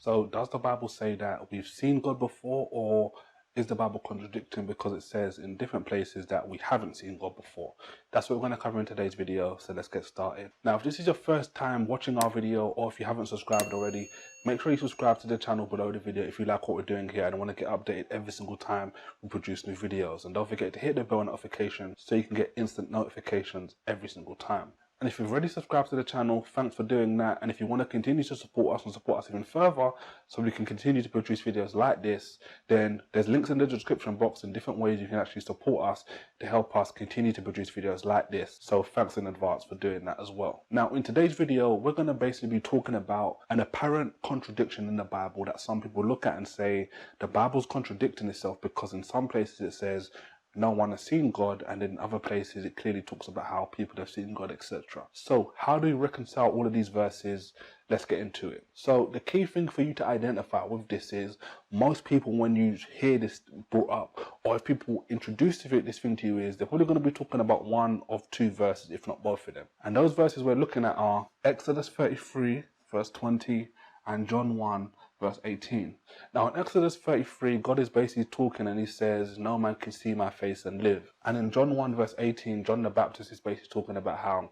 So does the Bible say that we've seen God before, or is the Bible contradicting because it says in different places that we haven't seen God before? That's what we're going to cover in today's video, so let's get started. Now, if this is your first time watching our video, or if you haven't subscribed already, make sure you subscribe to the channel below the video if you like what we're doing here and want to get updated every single time we produce new videos. And don't forget to hit the bell notification so you can get instant notifications every single time. And if you've already subscribed to the channel, thanks for doing that. And if you want to continue to support us and support us even further so we can continue to produce videos like this, then there's links in the description box and different ways you can actually support us to help us continue to produce videos like this. So thanks in advance for doing that as well. Now, in today's video, we're going to basically be talking about an apparent contradiction in the Bible that some people look at and say the Bible's contradicting itself, because in some places it says no one has seen God, and in other places it clearly talks about how people have seen God, etc. So how do we reconcile all of these verses? Let's get into it. So the key thing for you to identify with this is, most people, when you hear this brought up, or if people introduce this thing to you, is they're probably going to be talking about one of two verses, if not both of them. And those verses we're looking at are Exodus 33 verse 20 and John 1 verse 18. Now in Exodus 33, God is basically talking and he says, no man can see my face and live. And in John 1 verse 18, John the Baptist is basically talking about how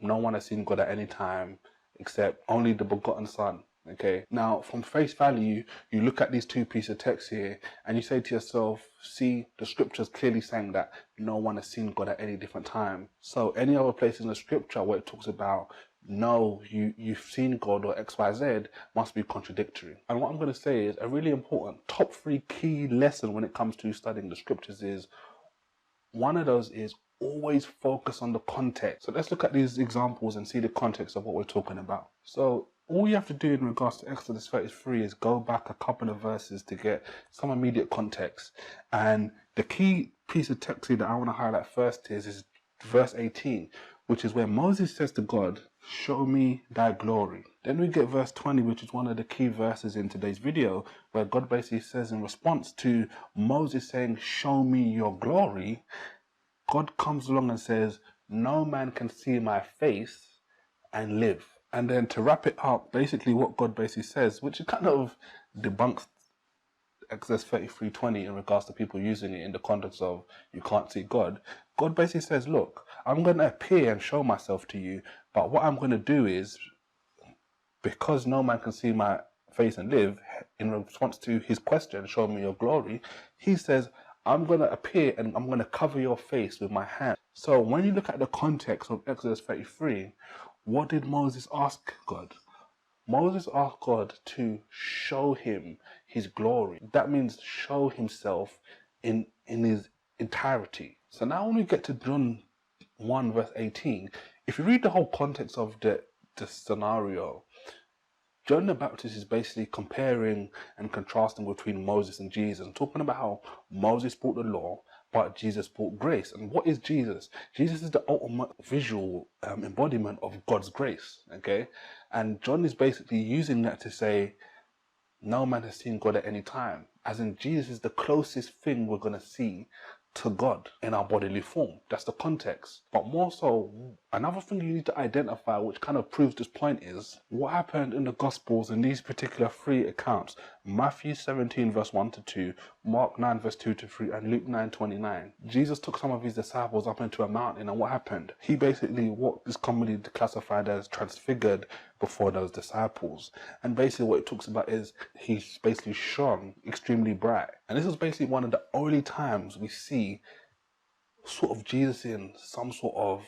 no one has seen God at any time except only the begotten Son. Okay, now from face value, you look at these two pieces of text here and you say to yourself, see, the scriptures clearly saying that no one has seen God at any different time. So any other place in the scripture where it talks about no, you've seen God or XYZ must be contradictory. And what I'm going to say is a really important top 3 key lesson when it comes to studying the scriptures is, one of those is always focus on the context. So let's look at these examples and see the context of what we're talking about. So all you have to do in regards to Exodus 33 is go back a couple of verses to get some immediate context. And the key piece of text here that I want to highlight first is verse 18, which is where Moses says to God, show me thy glory. Then we get verse 20, which is one of the key verses in today's video, where God basically says, in response to Moses saying, show me your glory, God comes along and says, no man can see my face and live. And then to wrap it up, basically what God basically says, which kind of debunks Exodus 33:20 in regards to people using it in the context of you can't see God. God basically says, look, I'm going to appear and show myself to you, but what I'm going to do is, because no man can see my face and live, in response to his question, show me your glory, he says, I'm going to appear and I'm going to cover your face with my hand. So when you look at the context of Exodus 33, what did Moses ask God? Moses asked God to show him his glory. That means show himself in his entirety. So now when we get to John 1 verse 18, if you read the whole context of the scenario, John the Baptist is basically comparing and contrasting between Moses and Jesus, and talking about how Moses brought the law, but Jesus brought grace. And what is Jesus? Jesus is the ultimate visual embodiment of God's grace, okay? And John is basically using that to say, no man has seen God at any time. As in, Jesus is the closest thing we're going to see to God in our bodily form. That's the context. But more so, another thing you need to identify, which kind of proves this point, is what happened in the Gospels in these particular 3 accounts. Matthew 17 verse 1 to 2, Mark 9 verse 2 to 3, and Luke 9:29. Jesus took some of his disciples up into a mountain, and what happened? He basically, what is commonly classified as, transfigured before those disciples. And basically what it talks about is he's basically shone extremely bright. And this is basically one of the only times we see sort of Jesus in some sort of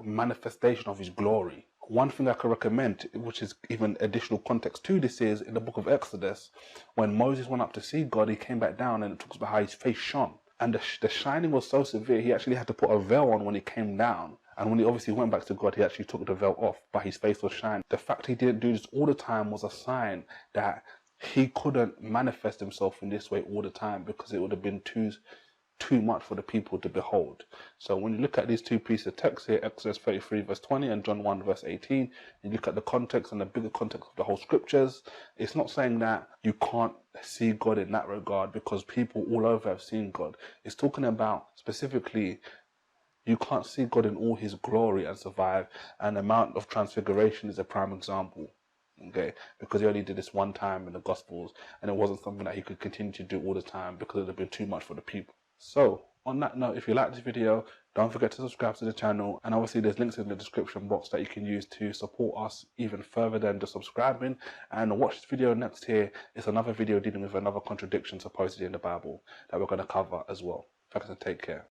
manifestation of his glory. One thing I can recommend, which is even additional context to this, is in the book of Exodus, when Moses went up to see God, he came back down and it talks about how his face shone. And the shining was so severe, he actually had to put a veil on when he came down. And when he obviously went back to God, he actually took the veil off, but his face was shining. The fact he didn't do this all the time was a sign that he couldn't manifest himself in this way all the time, because it would have been too much for the people to behold. So when you look at these two pieces of text here, Exodus 33 verse 20 and John 1 verse 18, you look at the context and the bigger context of the whole scriptures, it's not saying that you can't see God in that regard, because people all over have seen God. It's talking about specifically, you can't see God in all his glory and survive, and the Mount of Transfiguration is a prime example. Okay, because he only did this one time in the Gospels, and it wasn't something that he could continue to do all the time because it would have been too much for the people. So, on that note, if you like this video, don't forget to subscribe to the channel, and obviously there's links in the description box that you can use to support us even further than just subscribing. And watch this video next here. It's another video dealing with another contradiction supposedly in the Bible that we're going to cover as well. Thanks and take care.